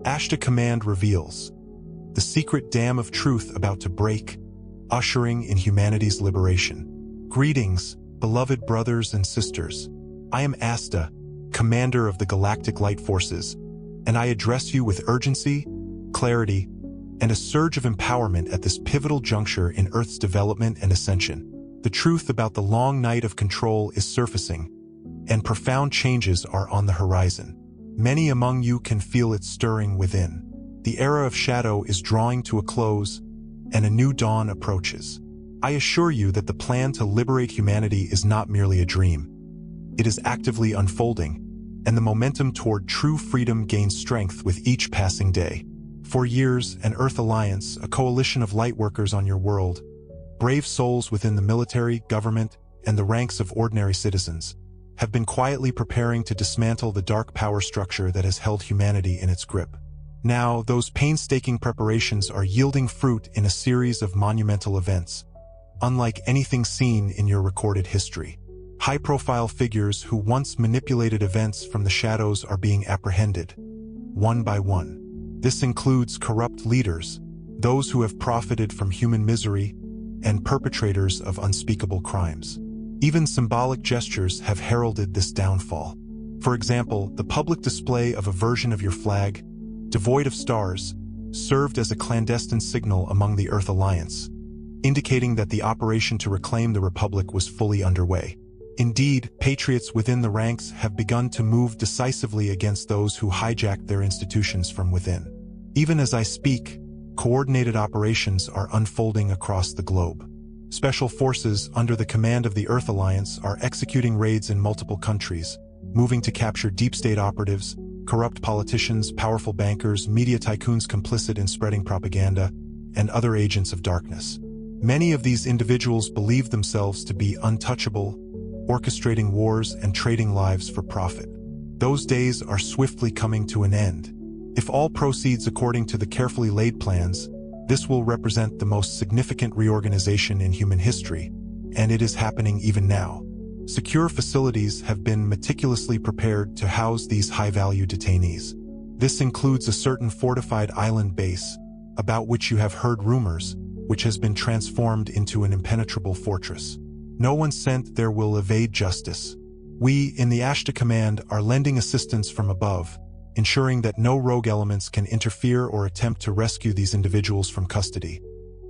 Ashtar Command reveals the secret dam of truth about to break, ushering in humanity's liberation. Greetings, beloved brothers and sisters. I am Ashtar, commander of the Galactic Light Forces, and I address you with urgency, clarity, and a surge of empowerment at this pivotal juncture in Earth's development and ascension. The truth about the long night of control is surfacing, and profound changes are on the horizon. Many among you can feel it stirring within. The era of shadow is drawing to a close, and a new dawn approaches. I assure you that the plan to liberate humanity is not merely a dream. It is actively unfolding, and the momentum toward true freedom gains strength with each passing day. For years, an Earth Alliance, a coalition of lightworkers on your world, brave souls within the military, government, and the ranks of ordinary citizens, have been quietly preparing to dismantle the dark power structure that has held humanity in its grip. Now, those painstaking preparations are yielding fruit in a series of monumental events, unlike anything seen in your recorded history. High-profile figures who once manipulated events from the shadows are being apprehended, one by one. This includes corrupt leaders, those who have profited from human misery, and perpetrators of unspeakable crimes. Even symbolic gestures have heralded this downfall. For example, the public display of a version of your flag, devoid of stars, served as a clandestine signal among the Earth Alliance, indicating that the operation to reclaim the Republic was fully underway. Indeed, patriots within the ranks have begun to move decisively against those who hijacked their institutions from within. Even as I speak, coordinated operations are unfolding across the globe. Special forces under the command of the Earth Alliance are executing raids in multiple countries, moving to capture deep state operatives, corrupt politicians, powerful bankers, media tycoons complicit in spreading propaganda, and other agents of darkness. Many of these individuals believe themselves to be untouchable, orchestrating wars and trading lives for profit. Those days are swiftly coming to an end. If all proceeds according to the carefully laid plans, this will represent the most significant reorganization in human history, and it is happening even now. Secure facilities have been meticulously prepared to house these high-value detainees. This includes a certain fortified island base, about which you have heard rumors, which has been transformed into an impenetrable fortress. No one sent there will evade justice. We, in the Ashtar Command, are lending assistance from above, ensuring that no rogue elements can interfere or attempt to rescue these individuals from custody,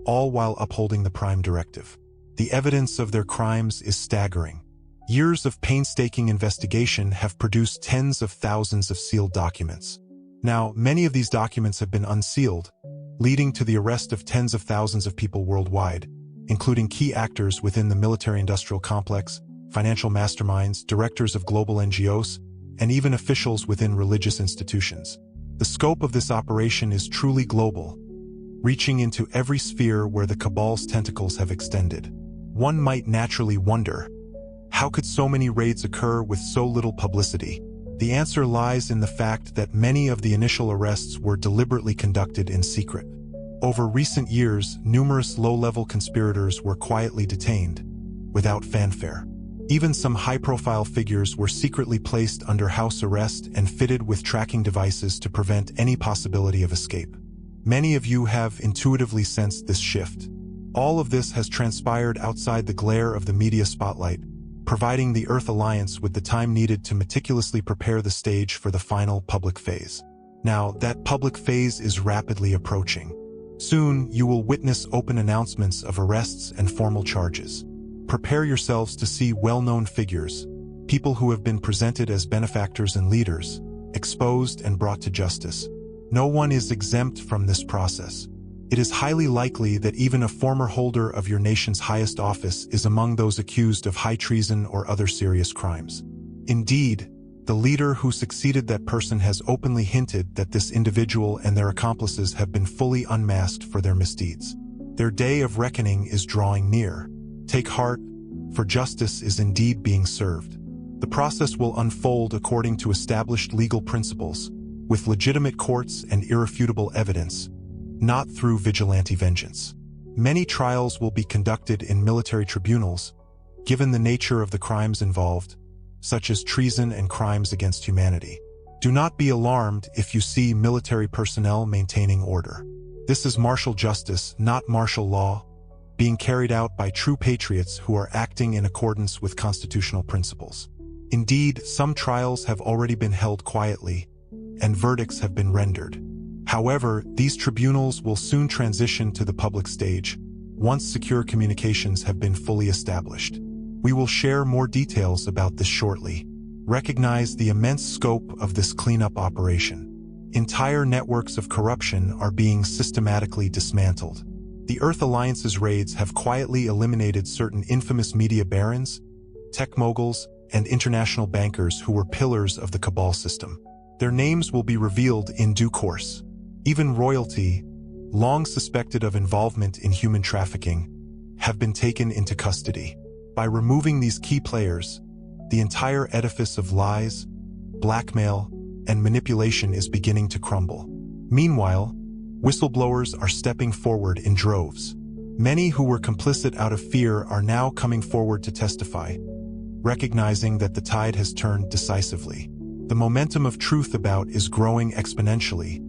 all while upholding the Prime Directive. The evidence of their crimes is staggering. Years of painstaking investigation have produced tens of thousands of sealed documents. Now, many of these documents have been unsealed, leading to the arrest of tens of thousands of people worldwide, including key actors within the military-industrial complex, financial masterminds, directors of global NGOs, and even officials within religious institutions. The scope of this operation is truly global, reaching into every sphere where the Cabal's tentacles have extended. One might naturally wonder, how could so many raids occur with so little publicity? The answer lies in the fact that many of the initial arrests were deliberately conducted in secret. Over recent years, numerous low-level conspirators were quietly detained, without fanfare. Even some high-profile figures were secretly placed under house arrest and fitted with tracking devices to prevent any possibility of escape. Many of you have intuitively sensed this shift. All of this has transpired outside the glare of the media spotlight, providing the Earth Alliance with the time needed to meticulously prepare the stage for the final public phase. Now, that public phase is rapidly approaching. Soon, you will witness open announcements of arrests and formal charges. Prepare yourselves to see well-known figures, people who have been presented as benefactors and leaders, exposed and brought to justice. No one is exempt from this process. It is highly likely that even a former holder of your nation's highest office is among those accused of high treason or other serious crimes. Indeed, the leader who succeeded that person has openly hinted that this individual and their accomplices have been fully unmasked for their misdeeds. Their day of reckoning is drawing near. Take heart, for justice is indeed being served. The process will unfold according to established legal principles, with legitimate courts and irrefutable evidence, not through vigilante vengeance. Many trials will be conducted in military tribunals, given the nature of the crimes involved, such as treason and crimes against humanity. Do not be alarmed if you see military personnel maintaining order. This is martial justice, not martial law, being carried out by true patriots who are acting in accordance with constitutional principles. Indeed, some trials have already been held quietly, and verdicts have been rendered. However, these tribunals will soon transition to the public stage, once secure communications have been fully established. We will share more details about this shortly. Recognize the immense scope of this cleanup operation. Entire networks of corruption are being systematically dismantled. The Earth Alliance's raids have quietly eliminated certain infamous media barons, tech moguls, and international bankers who were pillars of the cabal system. Their names will be revealed in due course. Even royalty, long suspected of involvement in human trafficking, have been taken into custody. By removing these key players, the entire edifice of lies, blackmail, and manipulation is beginning to crumble. Meanwhile, whistleblowers are stepping forward in droves. Many who were complicit out of fear are now coming forward to testify, recognizing that the tide has turned decisively. The momentum of truth about is growing exponentially,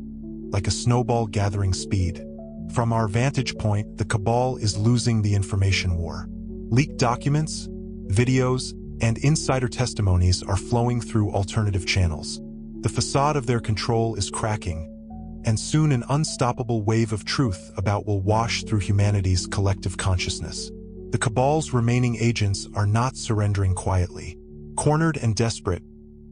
like a snowball gathering speed. From our vantage point, the cabal is losing the information war. Leaked documents, videos, and insider testimonies are flowing through alternative channels. The facade of their control is cracking, and soon an unstoppable wave of truth about will wash through humanity's collective consciousness. The cabal's remaining agents are not surrendering quietly. Cornered and desperate,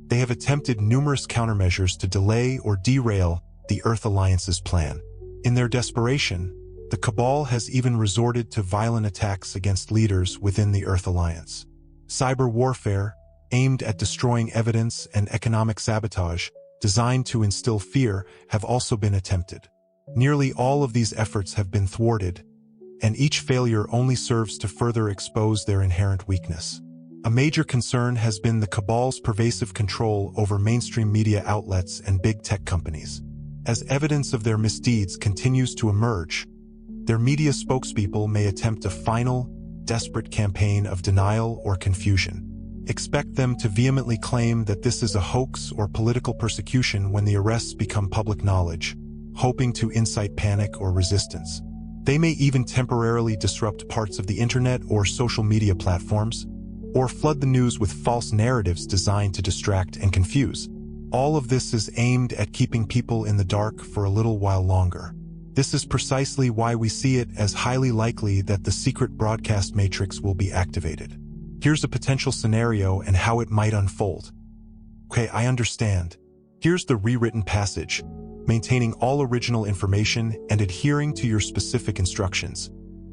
they have attempted numerous countermeasures to delay or derail the Earth Alliance's plan. In their desperation, the cabal has even resorted to violent attacks against leaders within the Earth Alliance. Cyber warfare, aimed at destroying evidence, and economic sabotage, designed to instill fear, have also been attempted. Nearly all of these efforts have been thwarted, and each failure only serves to further expose their inherent weakness. A major concern has been the cabal's pervasive control over mainstream media outlets and big tech companies. As evidence of their misdeeds continues to emerge, their media spokespeople may attempt a final, desperate campaign of denial or confusion. Expect them to vehemently claim that this is a hoax or political persecution when the arrests become public knowledge, hoping to incite panic or resistance. They may even temporarily disrupt parts of the internet or social media platforms, or flood the news with false narratives designed to distract and confuse. All of this is aimed at keeping people in the dark for a little while longer. This is precisely why we see it as highly likely that the secret broadcast matrix will be activated. Here's a potential scenario and how it might unfold. Okay, I understand. Here's the rewritten passage, maintaining all original information and adhering to your specific instructions,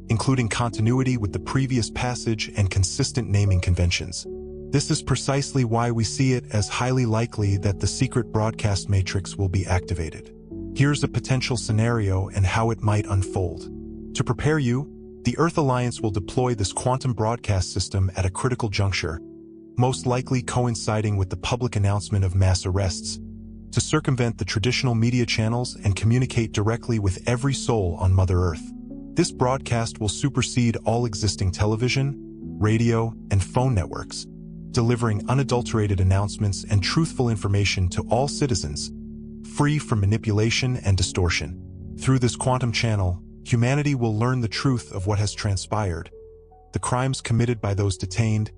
including continuity with the previous passage and consistent naming conventions. This is precisely why we see it as highly likely that the secret broadcast matrix will be activated. Here's a potential scenario and how it might unfold. To prepare you, the Earth Alliance will deploy this quantum broadcast system at a critical juncture, most likely coinciding with the public announcement of mass arrests, to circumvent the traditional media channels and communicate directly with every soul on Mother Earth. This broadcast will supersede all existing television, radio, and phone networks, delivering unadulterated announcements and truthful information to all citizens, free from manipulation and distortion. Through this quantum channel, humanity will learn the truth of what has transpired, the crimes committed by those detained,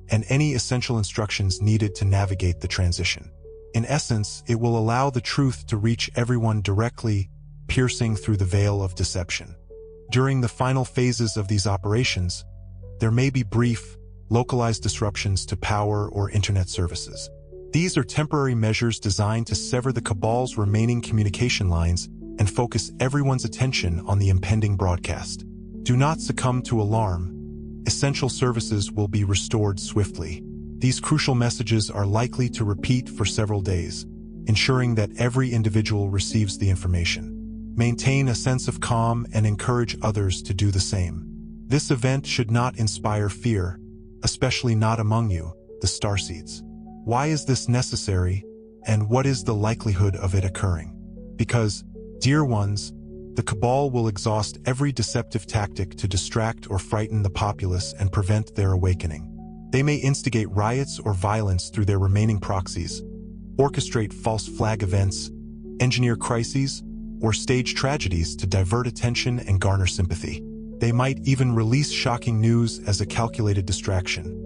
and any essential instructions needed to navigate the transition. In essence, it will allow the truth to reach everyone directly, piercing through the veil of deception. During the final phases of these operations, there may be brief, localized disruptions to power or internet services. These are temporary measures designed to sever the cabal's remaining communication lines and focus everyone's attention on the impending broadcast. Do not succumb to alarm. Essential services will be restored swiftly. These crucial messages are likely to repeat for several days, ensuring that every individual receives the information. Maintain a sense of calm and encourage others to do the same. This event should not inspire fear, especially not among you, the starseeds. Why is this necessary, and what is the likelihood of it occurring? Because, dear ones, the cabal will exhaust every deceptive tactic to distract or frighten the populace and prevent their awakening. They may instigate riots or violence through their remaining proxies, orchestrate false flag events, engineer crises, or stage tragedies to divert attention and garner sympathy. They might even release shocking news as a calculated distraction.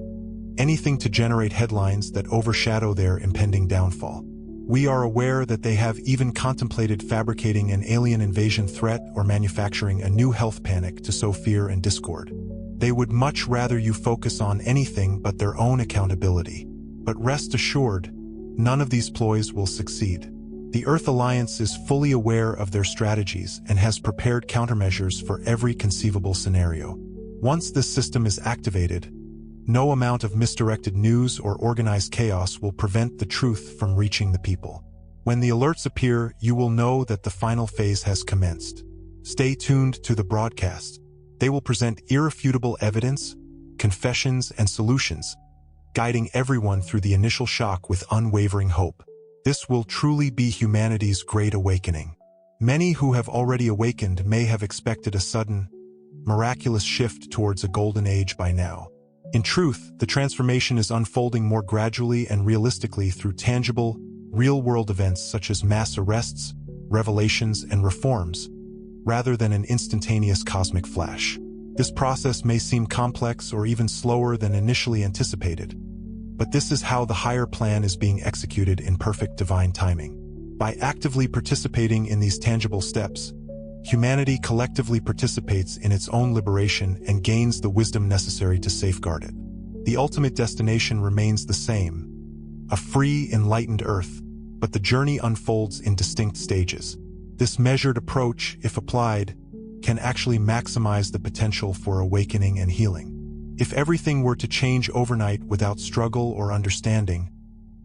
Anything to generate headlines that overshadow their impending downfall. We are aware that they have even contemplated fabricating an alien invasion threat or manufacturing a new health panic to sow fear and discord. They would much rather you focus on anything but their own accountability. But rest assured, none of these ploys will succeed. The Earth Alliance is fully aware of their strategies and has prepared countermeasures for every conceivable scenario. Once this system is activated, no amount of misdirected news or organized chaos will prevent the truth from reaching the people. When the alerts appear, you will know that the final phase has commenced. Stay tuned to the broadcast. They will present irrefutable evidence, confessions, and solutions, guiding everyone through the initial shock with unwavering hope. This will truly be humanity's great awakening. Many who have already awakened may have expected a sudden, miraculous shift towards a golden age by now. In truth, the transformation is unfolding more gradually and realistically through tangible, real-world events such as mass arrests, revelations, and reforms, rather than an instantaneous cosmic flash. This process may seem complex or even slower than initially anticipated, but this is how the higher plan is being executed in perfect divine timing. By actively participating in these tangible steps, humanity collectively participates in its own liberation and gains the wisdom necessary to safeguard it. The ultimate destination remains the same, a free, enlightened Earth, but the journey unfolds in distinct stages. This measured approach, if applied, can actually maximize the potential for awakening and healing. If everything were to change overnight without struggle or understanding,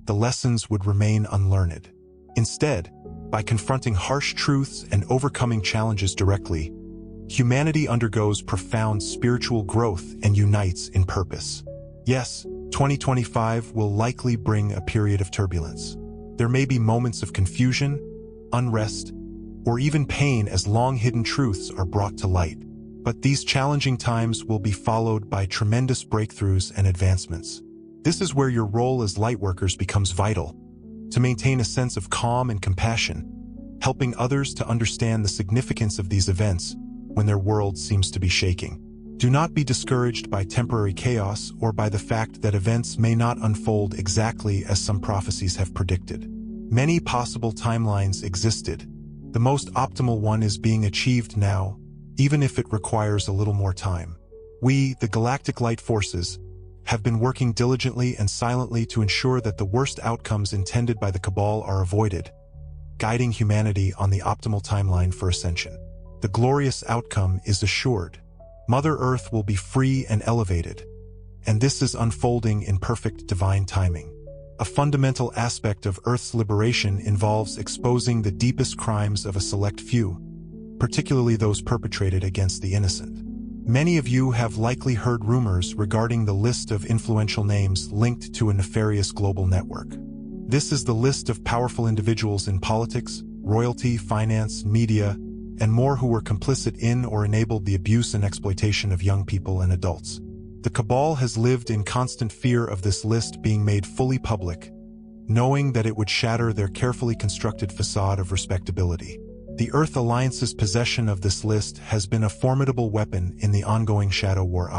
the lessons would remain unlearned. Instead, by confronting harsh truths and overcoming challenges directly, humanity undergoes profound spiritual growth and unites in purpose. Yes, 2025 will likely bring a period of turbulence. There may be moments of confusion, unrest, or even pain as long-hidden truths are brought to light. But these challenging times will be followed by tremendous breakthroughs and advancements. This is where your role as lightworkers becomes vital, to maintain a sense of calm and compassion, helping others to understand the significance of these events when their world seems to be shaking. Do not be discouraged by temporary chaos or by the fact that events may not unfold exactly as some prophecies have predicted. Many possible timelines existed. The most optimal one is being achieved now, even if it requires a little more time. We, the Galactic Light Forces, have been working diligently and silently to ensure that the worst outcomes intended by the Cabal are avoided, guiding humanity on the optimal timeline for ascension. The glorious outcome is assured. Mother Earth will be free and elevated, and this is unfolding in perfect divine timing. A fundamental aspect of Earth's liberation involves exposing the deepest crimes of a select few, particularly those perpetrated against the innocent. Many of you have likely heard rumors regarding the list of influential names linked to a nefarious global network. This is the list of powerful individuals in politics, royalty, finance, media, and more who were complicit in or enabled the abuse and exploitation of young people and adults. The Cabal has lived in constant fear of this list being made fully public, knowing that it would shatter their carefully constructed facade of respectability. The Earth Alliance's possession of this list has been a formidable weapon in the ongoing Shadow War.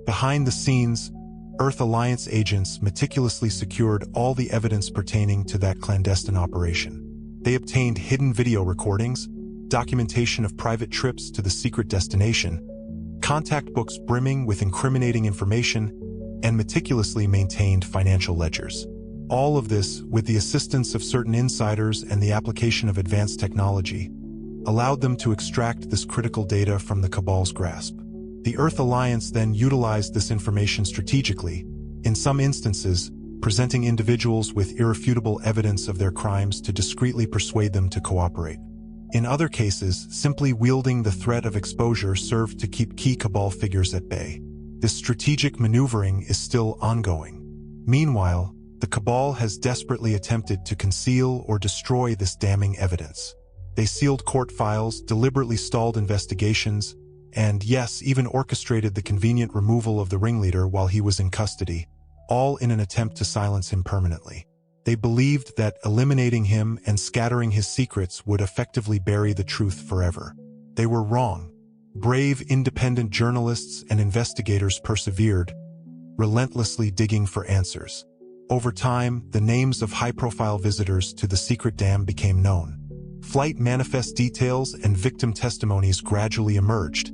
Behind the scenes, Earth Alliance agents meticulously secured all the evidence pertaining to that clandestine operation. They obtained hidden video recordings, documentation of private trips to the secret destination, contact books brimming with incriminating information, and meticulously maintained financial ledgers. All of this, with the assistance of certain insiders and the application of advanced technology, allowed them to extract this critical data from the Cabal's grasp. The Earth Alliance then utilized this information strategically, in some instances, presenting individuals with irrefutable evidence of their crimes to discreetly persuade them to cooperate. In other cases, simply wielding the threat of exposure served to keep key Cabal figures at bay. This strategic maneuvering is still ongoing. Meanwhile, the Cabal has desperately attempted to conceal or destroy this damning evidence. They sealed court files, deliberately stalled investigations, and yes, even orchestrated the convenient removal of the ringleader while he was in custody, all in an attempt to silence him permanently. They believed that eliminating him and scattering his secrets would effectively bury the truth forever. They were wrong. Brave, independent journalists and investigators persevered, relentlessly digging for answers. Over time, the names of high-profile visitors to the secret dam became known. Flight manifest details and victim testimonies gradually emerged,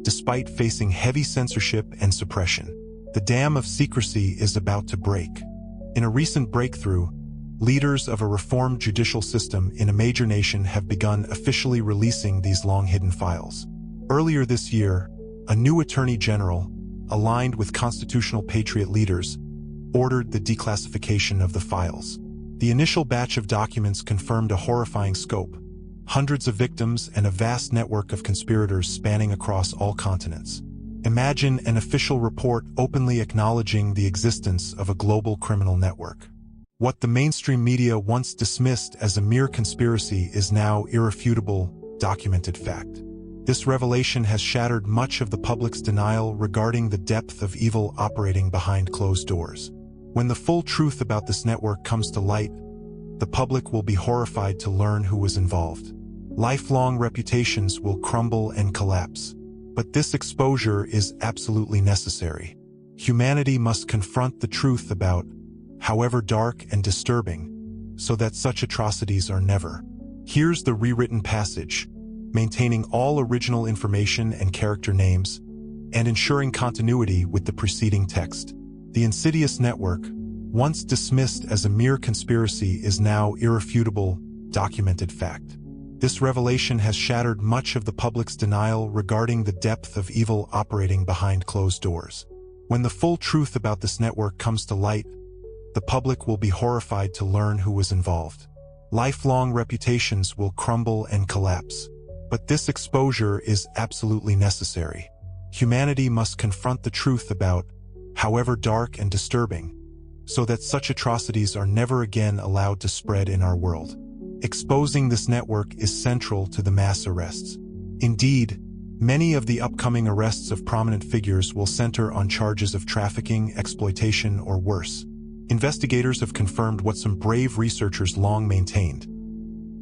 despite facing heavy censorship and suppression. The dam of secrecy is about to break. In a recent breakthrough, leaders of a reformed judicial system in a major nation have begun officially releasing these long-hidden files. Earlier this year, a new attorney general, aligned with constitutional patriot leaders, ordered the declassification of the files. The initial batch of documents confirmed a horrifying scope: hundreds of victims and a vast network of conspirators spanning across all continents. Imagine an official report openly acknowledging the existence of a global criminal network. What the mainstream media once dismissed as a mere conspiracy is now irrefutable, documented fact. This revelation has shattered much of the public's denial regarding the depth of evil operating behind closed doors. When the full truth about this network comes to light, the public will be horrified to learn who was involved. Lifelong reputations will crumble and collapse. But this exposure is absolutely necessary. Humanity must confront the truth about, however dark and disturbing, so that such atrocities are never. Here's the rewritten passage, maintaining all original information and character names, and ensuring continuity with the preceding text. The insidious network, once dismissed as a mere conspiracy, is now irrefutable, documented fact. This revelation has shattered much of the public's denial regarding the depth of evil operating behind closed doors. When the full truth about this network comes to light, the public will be horrified to learn who was involved. Lifelong reputations will crumble and collapse. But this exposure is absolutely necessary. Humanity must confront the truth about, however dark and disturbing, so that such atrocities are never again allowed to spread in our world. Exposing this network is central to the mass arrests. Indeed, many of the upcoming arrests of prominent figures will center on charges of trafficking, exploitation, or worse. Investigators have confirmed what some brave researchers long maintained.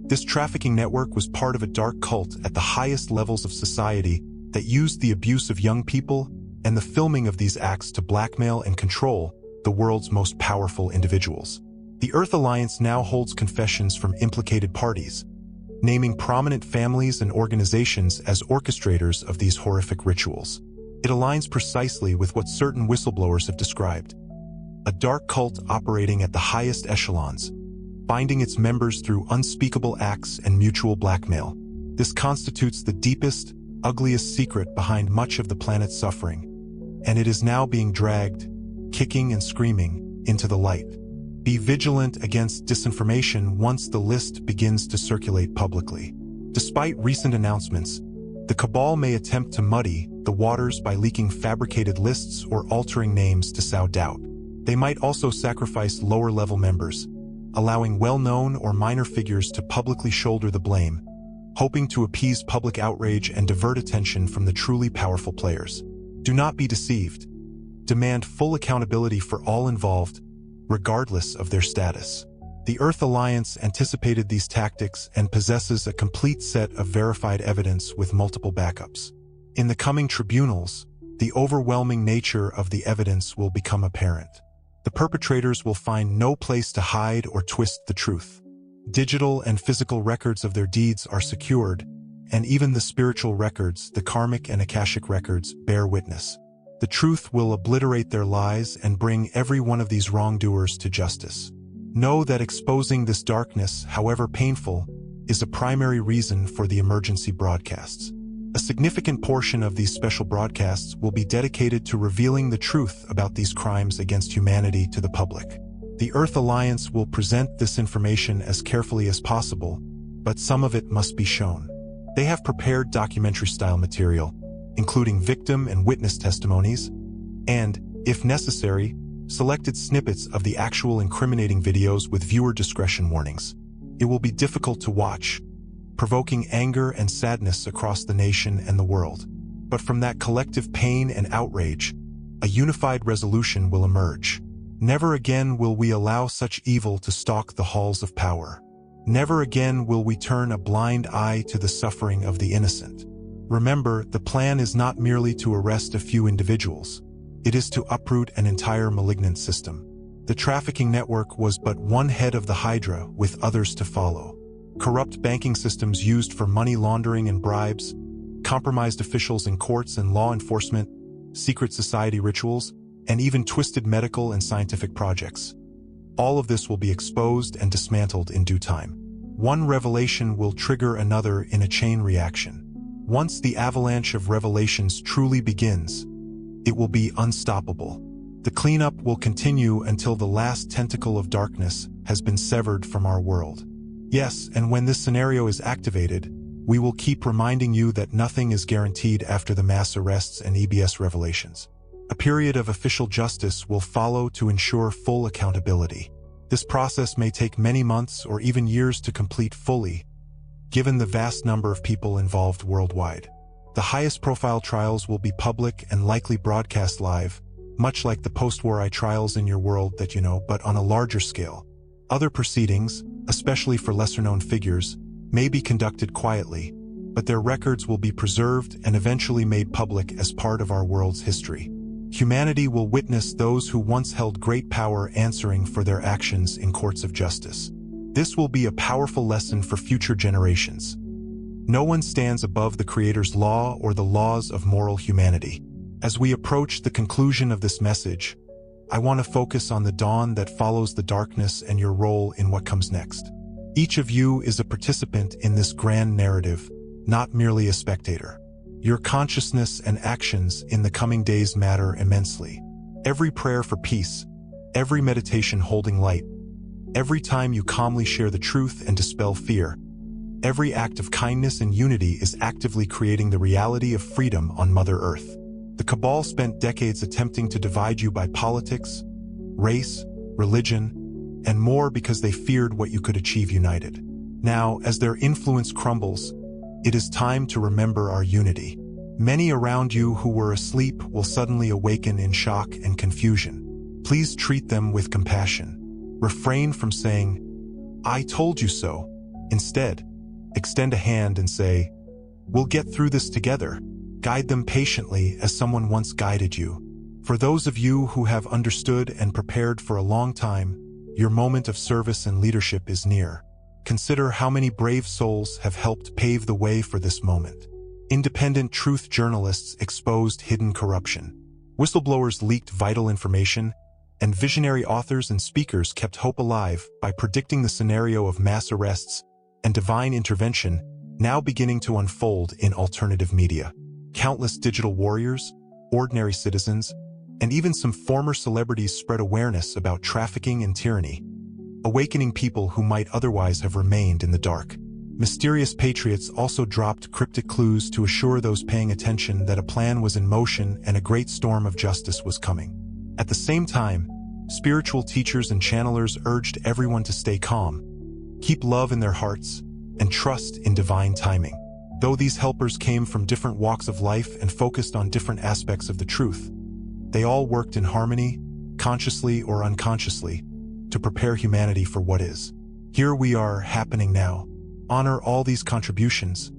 This trafficking network was part of a dark cult at the highest levels of society that used the abuse of young people and the filming of these acts to blackmail and control the world's most powerful individuals. The Earth Alliance now holds confessions from implicated parties, naming prominent families and organizations as orchestrators of these horrific rituals. It aligns precisely with what certain whistleblowers have described: a dark cult operating at the highest echelons, binding its members through unspeakable acts and mutual blackmail. This constitutes the deepest, ugliest secret behind much of the planet's suffering, and it is now being dragged, kicking and screaming, into the light. Be vigilant against disinformation once the list begins to circulate publicly. Despite recent announcements, the cabal may attempt to muddy the waters by leaking fabricated lists or altering names to sow doubt. They might also sacrifice lower-level members, allowing well-known or minor figures to publicly shoulder the blame, hoping to appease public outrage and divert attention from the truly powerful players. Do not be deceived. Demand full accountability for all involved, regardless of their status. The Earth Alliance anticipated these tactics and possesses a complete set of verified evidence with multiple backups. In the coming tribunals, the overwhelming nature of the evidence will become apparent. The perpetrators will find no place to hide or twist the truth. Digital and physical records of their deeds are secured, and even the spiritual records, the karmic and akashic records, bear witness. The truth will obliterate their lies and bring every one of these wrongdoers to justice. Know that exposing this darkness, however painful, is a primary reason for the emergency broadcasts. A significant portion of these special broadcasts will be dedicated to revealing the truth about these crimes against humanity to the public. The Earth Alliance will present this information as carefully as possible, but some of it must be shown. They have prepared documentary-style material, including victim and witness testimonies, and, if necessary, selected snippets of the actual incriminating videos with viewer discretion warnings. It will be difficult to watch, provoking anger and sadness across the nation and the world. But from that collective pain and outrage, a unified resolution will emerge. Never again will we allow such evil to stalk the halls of power. Never again will we turn a blind eye to the suffering of the innocent. Remember, the plan is not merely to arrest a few individuals. It is to uproot an entire malignant system. The trafficking network was but one head of the Hydra, with others to follow. Corrupt banking systems used for money laundering and bribes, compromised officials in courts and law enforcement, secret society rituals, and even twisted medical and scientific projects. All of this will be exposed and dismantled in due time. One revelation will trigger another in a chain reaction. Once the avalanche of revelations truly begins, it will be unstoppable. The cleanup will continue until the last tentacle of darkness has been severed from our world. Yes, and when this scenario is activated, we will keep reminding you that nothing is guaranteed after the mass arrests and EBS revelations. A period of official justice will follow to ensure full accountability. This process may take many months or even years to complete fully, given the vast number of people involved worldwide. The highest profile trials will be public and likely broadcast live, much like the post-war trials in your world that you know, but on a larger scale. Other proceedings, especially for lesser-known figures, may be conducted quietly, but their records will be preserved and eventually made public as part of our world's history. Humanity will witness those who once held great power answering for their actions in courts of justice. This will be a powerful lesson for future generations. No one stands above the Creator's law or the laws of moral humanity. As we approach the conclusion of this message, I want to focus on the dawn that follows the darkness and your role in what comes next. Each of you is a participant in this grand narrative, not merely a spectator. Your consciousness and actions in the coming days matter immensely. Every prayer for peace, every meditation holding light, every time you calmly share the truth and dispel fear, every act of kindness and unity is actively creating the reality of freedom on Mother Earth. The Cabal spent decades attempting to divide you by politics, race, religion, and more because they feared what you could achieve united. Now, as their influence crumbles, it is time to remember our unity. Many around you who were asleep will suddenly awaken in shock and confusion. Please treat them with compassion. Refrain from saying, "I told you so." Instead, extend a hand and say, "We'll get through this together." Guide them patiently as someone once guided you. For those of you who have understood and prepared for a long time, your moment of service and leadership is near. Consider how many brave souls have helped pave the way for this moment. Independent truth journalists exposed hidden corruption. Whistleblowers leaked vital information, and visionary authors and speakers kept hope alive by predicting the scenario of mass arrests and divine intervention now beginning to unfold in alternative media. Countless digital warriors, ordinary citizens, and even some former celebrities spread awareness about trafficking and tyranny, awakening people who might otherwise have remained in the dark. Mysterious patriots also dropped cryptic clues to assure those paying attention that a plan was in motion and a great storm of justice was coming. At the same time, spiritual teachers and channelers urged everyone to stay calm, keep love in their hearts, and trust in divine timing. Though these helpers came from different walks of life and focused on different aspects of the truth, they all worked in harmony, consciously or unconsciously, to prepare humanity for what is. Here we are, happening now. Honor all these contributions,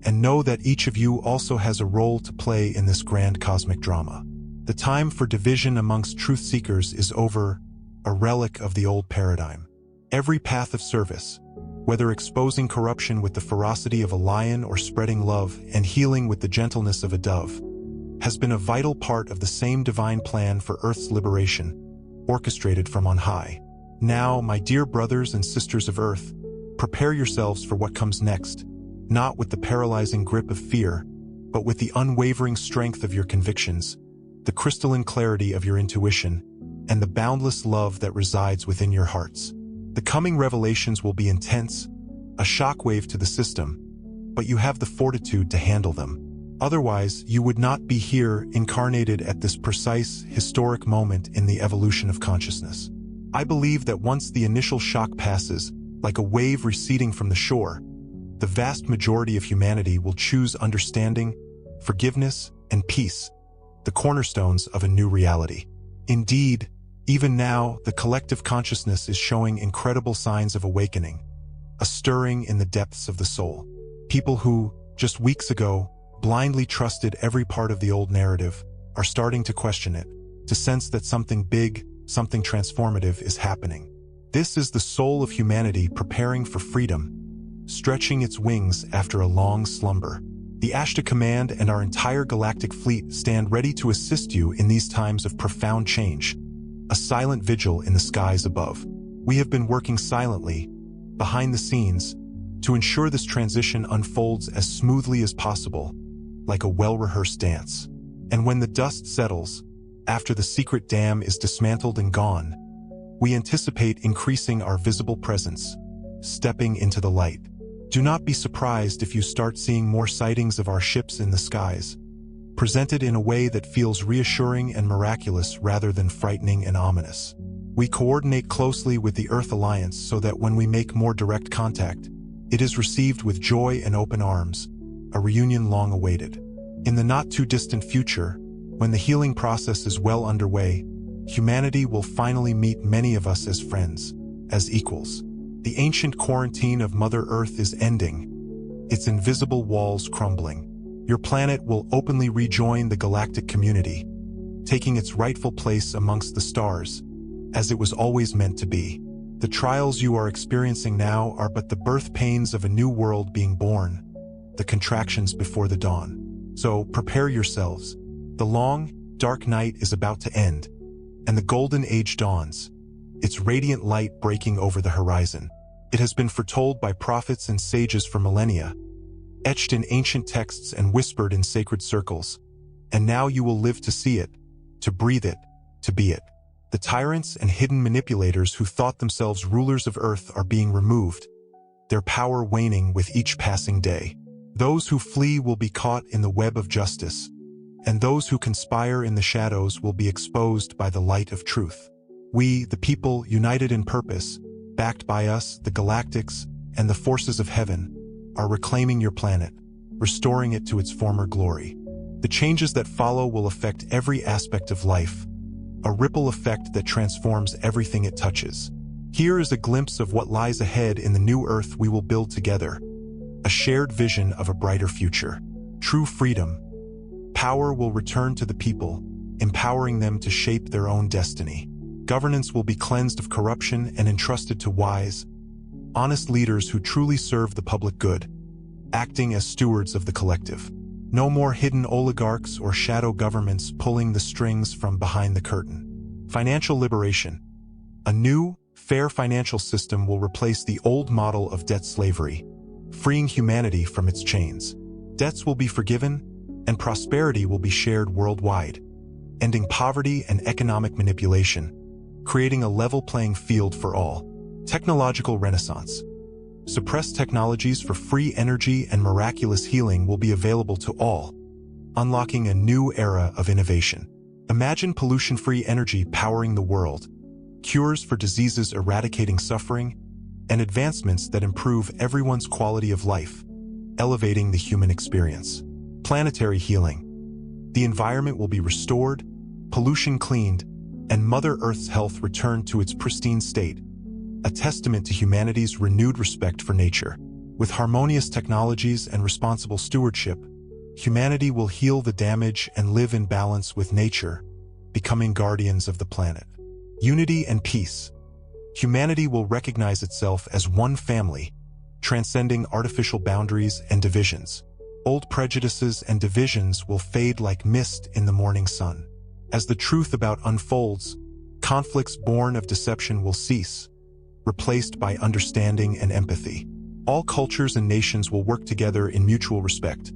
and know that each of you also has a role to play in this grand cosmic drama. The time for division amongst truth seekers is over, a relic of the old paradigm. Every path of service, whether exposing corruption with the ferocity of a lion or spreading love and healing with the gentleness of a dove, has been a vital part of the same divine plan for Earth's liberation, orchestrated from on high. Now, my dear brothers and sisters of Earth, prepare yourselves for what comes next, not with the paralyzing grip of fear, but with the unwavering strength of your convictions, the crystalline clarity of your intuition, and the boundless love that resides within your hearts. The coming revelations will be intense, a shockwave to the system, but you have the fortitude to handle them. Otherwise, you would not be here incarnated at this precise, historic moment in the evolution of consciousness. I believe that once the initial shock passes, like a wave receding from the shore, the vast majority of humanity will choose understanding, forgiveness, and peace, the cornerstones of a new reality. Indeed, Even now, the collective consciousness is showing incredible signs of awakening, a stirring in the depths of the soul. People who, just weeks ago, blindly trusted every part of the old narrative are starting to question it, to sense that something big, something transformative is happening. This is the soul of humanity preparing for freedom, stretching its wings after a long slumber. The Ashtar Command and our entire galactic fleet stand ready to assist you in these times of profound change, a silent vigil in the skies above. We have been working silently, behind the scenes, to ensure this transition unfolds as smoothly as possible, like a well-rehearsed dance. And when the dust settles, after the secret dam is dismantled and gone, we anticipate increasing our visible presence, stepping into the light. Do not be surprised if you start seeing more sightings of our ships in the skies, presented in a way that feels reassuring and miraculous rather than frightening and ominous. We coordinate closely with the Earth Alliance so that when we make more direct contact, it is received with joy and open arms, a reunion long awaited. In the not-too-distant future, when the healing process is well underway, humanity will finally meet many of us as friends, as equals. The ancient quarantine of Mother Earth is ending, its invisible walls crumbling. Your planet will openly rejoin the galactic community, taking its rightful place amongst the stars, as it was always meant to be. The trials you are experiencing now are but the birth pains of a new world being born, the contractions before the dawn. So prepare yourselves. The long, dark night is about to end, and the golden age dawns, its radiant light breaking over the horizon. It has been foretold by prophets and sages for millennia, etched in ancient texts and whispered in sacred circles. And now you will live to see it, to breathe it, to be it. The tyrants and hidden manipulators who thought themselves rulers of Earth are being removed, their power waning with each passing day. Those who flee will be caught in the web of justice, and those who conspire in the shadows will be exposed by the light of truth. We, the people, united in purpose, backed by us, the Galactics, and the forces of heaven, are reclaiming your planet, restoring it to its former glory. The changes that follow will affect every aspect of life, a ripple effect that transforms everything it touches. Here is a glimpse of what lies ahead in the new Earth we will build together, a shared vision of a brighter future. True freedom. Power will return to the people, empowering them to shape their own destiny. Governance will be cleansed of corruption and entrusted to wise, honest leaders who truly serve the public good, acting as stewards of the collective. No more hidden oligarchs or shadow governments pulling the strings from behind the curtain. Financial liberation. A new, fair financial system will replace the old model of debt slavery, freeing humanity from its chains. Debts will be forgiven, and prosperity will be shared worldwide, ending poverty and economic manipulation, creating a level playing field for all. Technological renaissance. Suppressed technologies for free energy and miraculous healing will be available to all, unlocking a new era of innovation. Imagine pollution-free energy powering the world, cures for diseases eradicating suffering, and advancements that improve everyone's quality of life, elevating the human experience. Planetary healing. The environment will be restored, pollution cleaned, and Mother Earth's health returned to its pristine state, a testament to humanity's renewed respect for nature. With harmonious technologies and responsible stewardship, humanity will heal the damage and live in balance with nature, becoming guardians of the planet. Unity and peace. Humanity will recognize itself as one family, transcending artificial boundaries and divisions. Old prejudices and divisions will fade like mist in the morning sun. As the truth about unfolds, conflicts born of deception will cease, replaced by understanding and empathy. All cultures and nations will work together in mutual respect,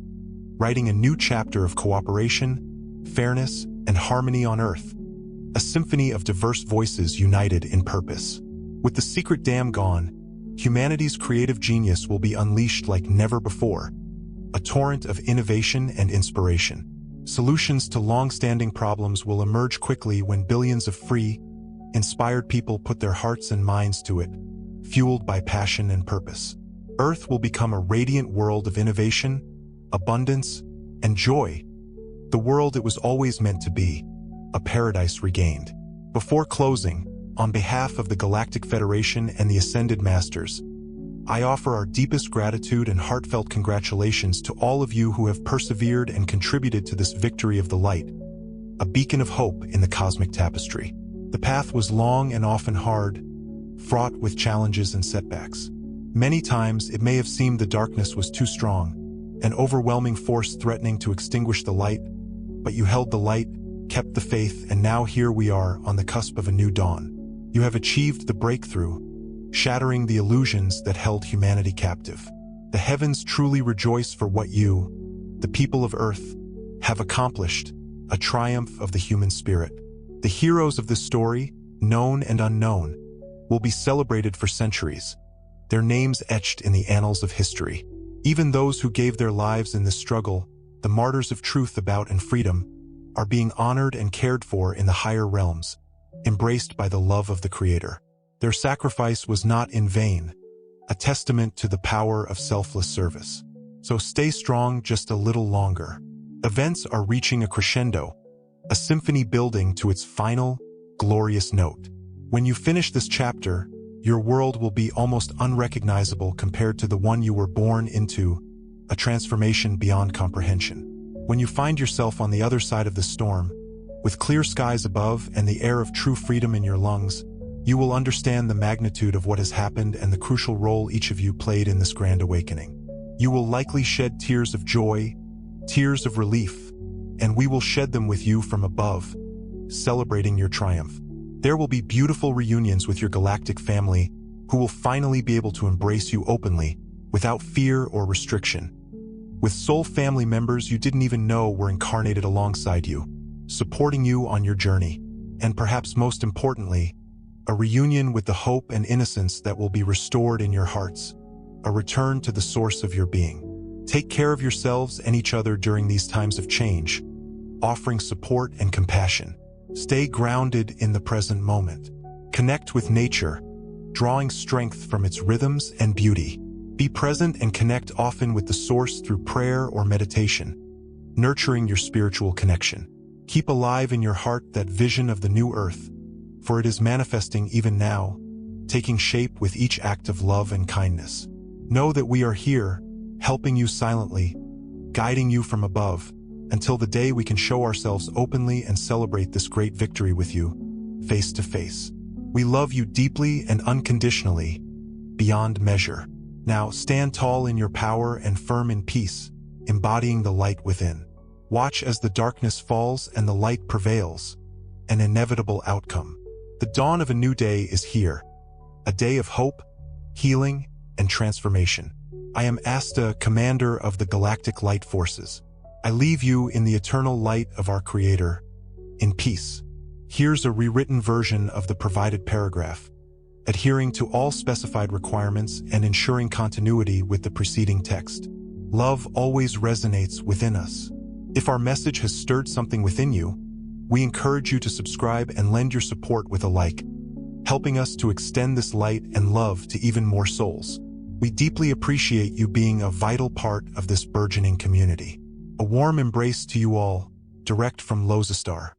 writing a new chapter of cooperation, fairness, and harmony on Earth, a symphony of diverse voices united in purpose. With the secret dam gone, humanity's creative genius will be unleashed like never before, a torrent of innovation and inspiration. Solutions to long-standing problems will emerge quickly when billions of free, inspired people put their hearts and minds to it, fueled by passion and purpose. Earth will become a radiant world of innovation, abundance, and joy, the world it was always meant to be, a paradise regained. Before closing, on behalf of the Galactic Federation and the Ascended Masters, I offer our deepest gratitude and heartfelt congratulations to all of you who have persevered and contributed to this victory of the light, a beacon of hope in the cosmic tapestry. The path was long and often hard, fraught with challenges and setbacks. Many times it may have seemed the darkness was too strong, an overwhelming force threatening to extinguish the light, but you held the light, kept the faith, and now here we are on the cusp of a new dawn. You have achieved the breakthrough, shattering the illusions that held humanity captive. The heavens truly rejoice for what you, the people of Earth, have accomplished, a triumph of the human spirit. The heroes of this story, known and unknown, will be celebrated for centuries, their names etched in the annals of history. Even those who gave their lives in this struggle, the martyrs of truth about and freedom, are being honored and cared for in the higher realms, embraced by the love of the Creator. Their sacrifice was not in vain, a testament to the power of selfless service. So stay strong just a little longer. Events are reaching a crescendo, a symphony building to its final, glorious note. When you finish this chapter, your world will be almost unrecognizable compared to the one you were born into, a transformation beyond comprehension. When you find yourself on the other side of the storm, with clear skies above and the air of true freedom in your lungs, you will understand the magnitude of what has happened and the crucial role each of you played in this grand awakening. You will likely shed tears of joy, tears of relief, and we will shed them with you from above, celebrating your triumph. There will be beautiful reunions with your galactic family, who will finally be able to embrace you openly, without fear or restriction. With soul family members you didn't even know were incarnated alongside you, supporting you on your journey, and perhaps most importantly, a reunion with the hope and innocence that will be restored in your hearts, a return to the source of your being. Take care of yourselves and each other during these times of change, offering support and compassion. Stay grounded in the present moment. Connect with nature, drawing strength from its rhythms and beauty. Be present and connect often with the source through prayer or meditation, nurturing your spiritual connection. Keep alive in your heart that vision of the new earth, for it is manifesting even now, taking shape with each act of love and kindness. Know that we are here, helping you silently, guiding you from above, until the day we can show ourselves openly and celebrate this great victory with you, face to face. We love you deeply and unconditionally, beyond measure. Now stand tall in your power and firm in peace, embodying the light within. Watch as the darkness falls and the light prevails, an inevitable outcome. The dawn of a new day is here, a day of hope, healing, and transformation. I am Ashtar, commander of the Galactic Light Forces. I leave you in the eternal light of our Creator, in peace. Here's a rewritten version of the provided paragraph, adhering to all specified requirements and ensuring continuity with the preceding text. Love always resonates within us. If our message has stirred something within you, we encourage you to subscribe and lend your support with a like, helping us to extend this light and love to even more souls. We deeply appreciate you being a vital part of this burgeoning community. A warm embrace to you all, direct from Ashtar.